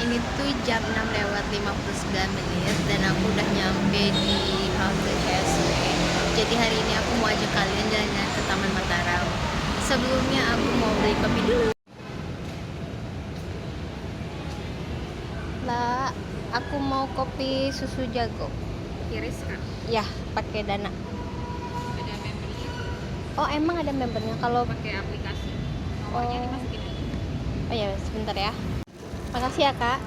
ini tuh jam 6 lewat 59 menit dan aku udah nyampe di halte CSW. Jadi hari ini aku mau ajak kalian jalan-jalan ke Taman Mataram. Sebelumnya aku mau beli kopi dulu. Lah, aku mau kopi susu jago. Iris kan Ya, pakai Dana. ada membernya, Oh, emang ada membernya kalau pakai aplikasi nomornya dimasukin aja. Oh ya, sebentar ya. Makasih ya, Kak.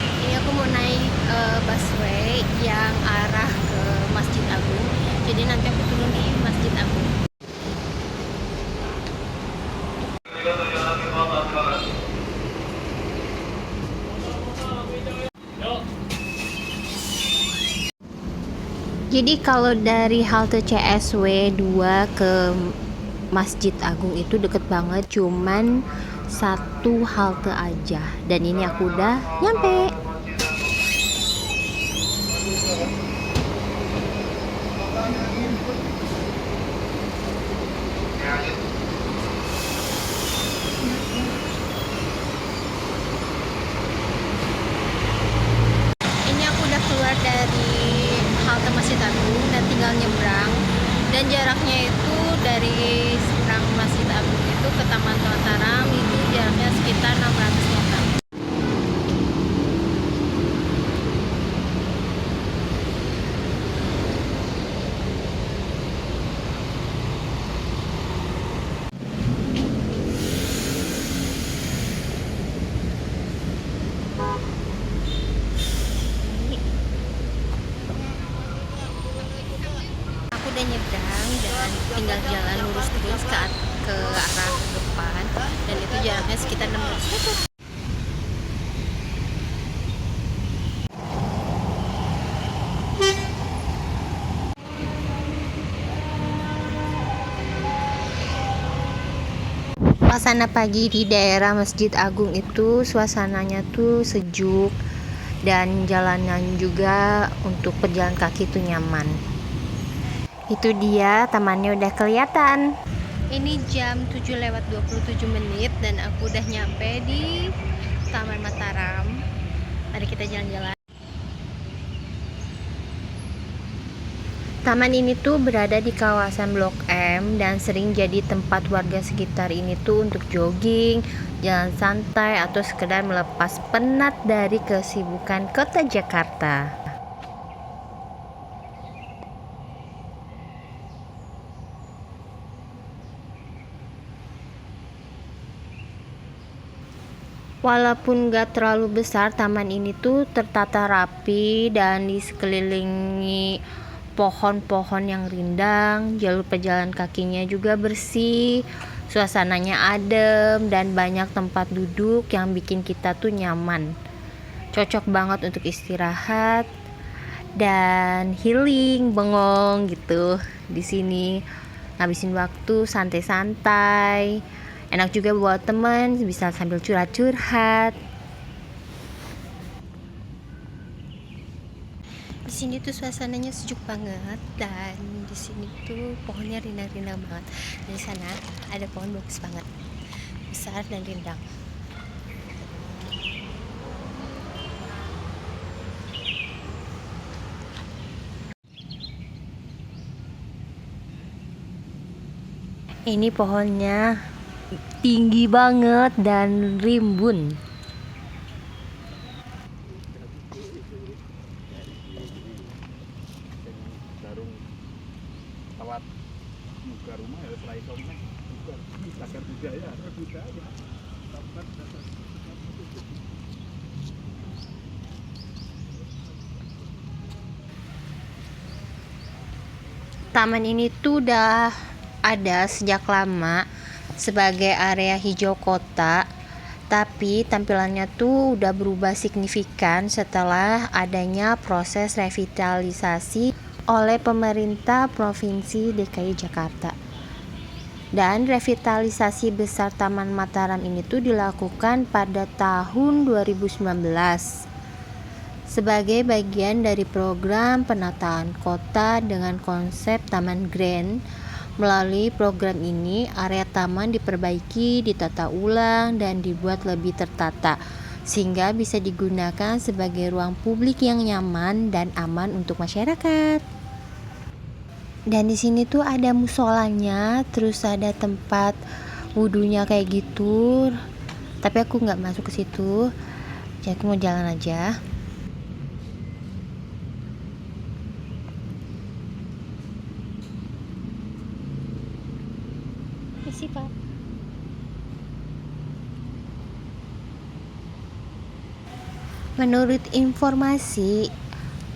Ini aku mau naik busway yang arah ke Masjid Agung. Jadi nanti aku turun di Masjid Agung. Jadi kalau dari halte CSW 2 ke Masjid Agung itu deket banget, cuman satu halte aja. Dan ini aku udah nyampe. Ini aku udah keluar dari halte Masjid Agung dan tinggal nyebrang. Dan jaraknya itu dari seberang Masjid Agung itu ke Taman Mataram itu jaraknya sekitar 600 meter. Aku udah nyebrang dan tinggal jalan lurus terus ke arah depan dan itu jaraknya sekitar 600 meter. Suasana pagi di daerah Masjid Agung itu suasananya tuh sejuk dan jalanan juga untuk pejalan kaki itu nyaman. Itu dia, tamannya udah kelihatan. Ini jam 7 lewat 27 menit dan aku udah nyampe di Taman Mataram. Mari kita jalan-jalan. Taman ini tuh berada di kawasan Blok M dan sering jadi tempat warga sekitar ini tuh untuk jogging, jalan santai, atau sekedar melepas penat dari kesibukan kota Jakarta. Walaupun gak terlalu besar, taman ini tuh tertata rapi dan di sekelilingi pohon-pohon yang rindang. Jalur pejalan kakinya juga bersih, suasananya adem dan banyak tempat duduk yang bikin kita tuh nyaman. Cocok banget untuk istirahat dan healing, bengong gitu. Di sini ngabisin waktu santai-santai. Enak juga buat temen, bisa sambil curhat-curhat. Di sini tuh suasananya sejuk banget dan di sini tuh pohonnya rindang-rindang banget. Di sana ada pohon bagus banget, besar dan rindang. Ini pohonnya tinggi banget dan rimbun. Darung telat buka rumah ya setelah itu buka takar budaya. Taman ini tuh udah ada sejak lama sebagai area hijau kota, tapi tampilannya tuh udah berubah signifikan setelah adanya proses revitalisasi oleh pemerintah Provinsi DKI Jakarta. Dan revitalisasi besar Taman Mataram ini tuh dilakukan pada tahun 2019 sebagai bagian dari program penataan kota dengan konsep Taman Grand. Melalui program ini, area taman diperbaiki, ditata ulang, dan dibuat lebih tertata sehingga bisa digunakan sebagai ruang publik yang nyaman dan aman untuk masyarakat. Dan di sini tuh ada musolanya, terus ada tempat wudhunya kayak gitu. Tapi aku nggak masuk ke situ, jadi aku mau jalan aja. Isi Pak. Menurut informasi,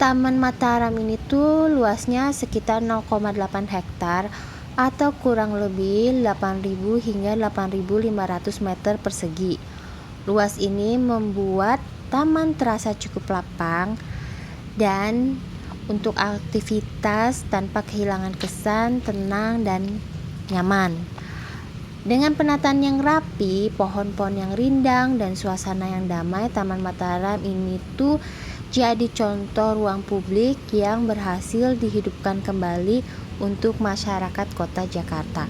Taman Mataram ini tuh luasnya sekitar 0,8 hektar atau kurang lebih 8.000 hingga 8.500 meter persegi. Luas ini membuat taman terasa cukup lapang dan untuk aktivitas tanpa kehilangan kesan tenang dan nyaman. Dengan penataan yang rapi, pohon-pohon yang rindang, dan suasana yang damai, Taman Mataram ini tuh jadi contoh ruang publik yang berhasil dihidupkan kembali untuk masyarakat kota Jakarta.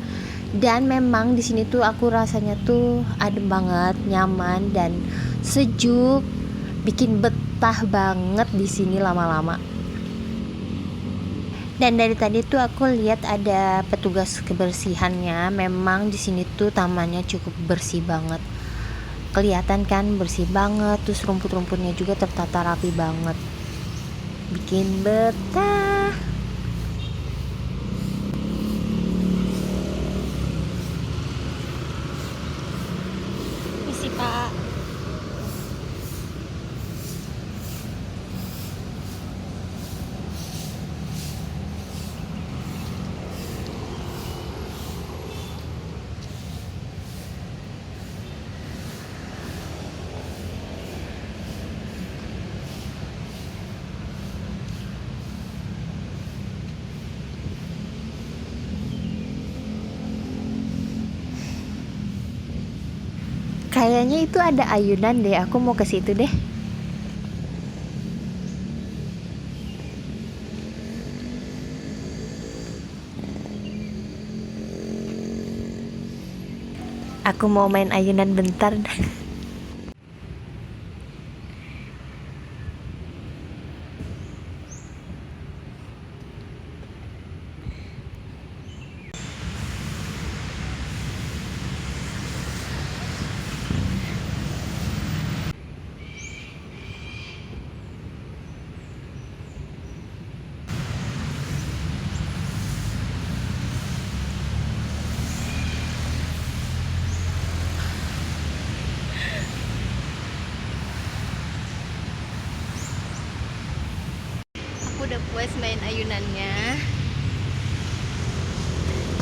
Dan memang di sini tuh aku rasanya tuh adem banget, nyaman dan sejuk, bikin betah banget di sini lama-lama. Dan dari tadi tuh aku lihat ada petugas kebersihannya. Memang di sini tuh tamannya cukup bersih banget. Kelihatan kan bersih banget, terus rumput-rumputnya juga tertata rapi banget. Bikin betah. Misi Pak. Kayaknya itu ada ayunan deh, aku mau ke situ deh. Aku mau main ayunan bentar. Aku udah puas main ayunannya,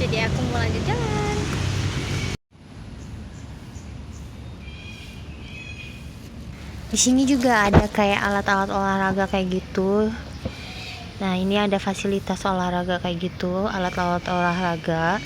jadi aku mau lanjut jalan. Di sini juga ada kayak alat-alat olahraga kayak gitu. Nah, ini ada fasilitas olahraga kayak gitu, alat-alat olahraga.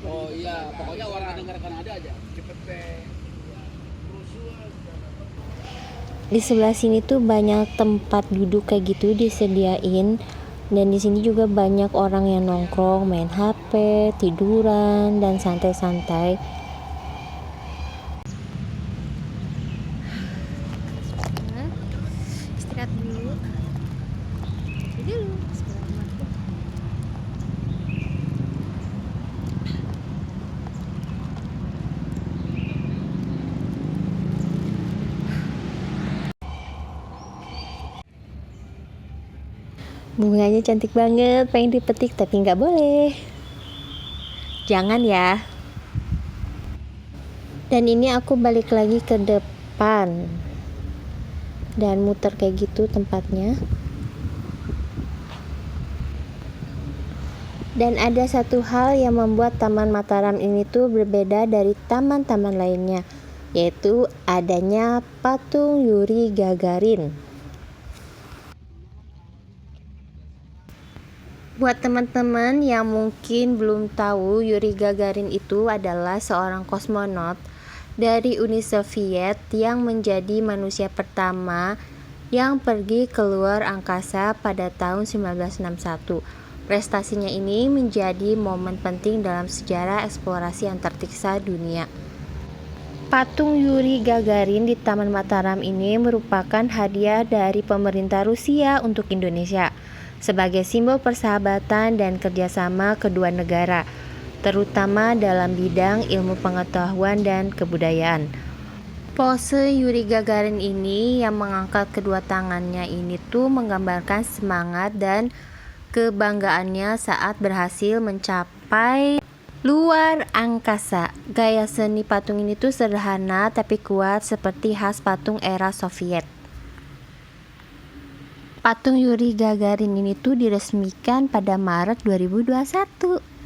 Oh iya, pokoknya warga negara Kanada aja. Di sebelah sini tuh banyak tempat duduk kayak gitu disediain, dan di sini juga banyak orang yang nongkrong, main HP, tiduran, dan santai-santai. Istirahat dulu. Bunganya cantik banget, pengen dipetik tapi nggak boleh. Jangan ya. Dan ini aku balik lagi ke depan dan muter kayak gitu tempatnya. Dan ada satu hal yang membuat Taman Mataram ini tuh berbeda dari taman-taman lainnya, yaitu adanya patung Yuri Gagarin. Buat teman-teman yang mungkin belum tahu, Yuri Gagarin itu adalah seorang kosmonot dari Uni Soviet yang menjadi manusia pertama yang pergi keluar angkasa pada tahun 1961. Prestasinya ini menjadi momen penting dalam sejarah eksplorasi antariksa dunia. Patung Yuri Gagarin di Taman Mataram ini merupakan hadiah dari pemerintah Rusia untuk Indonesia sebagai simbol persahabatan dan kerjasama kedua negara, terutama dalam bidang ilmu pengetahuan dan kebudayaan. Pose Yuri Gagarin ini yang mengangkat kedua tangannya ini tuh menggambarkan semangat dan kebanggaannya saat berhasil mencapai luar angkasa. Gaya seni patung ini tuh sederhana tapi kuat seperti khas patung era Soviet. Patung Yuri Gagarin ini tuh diresmikan pada Maret 2021.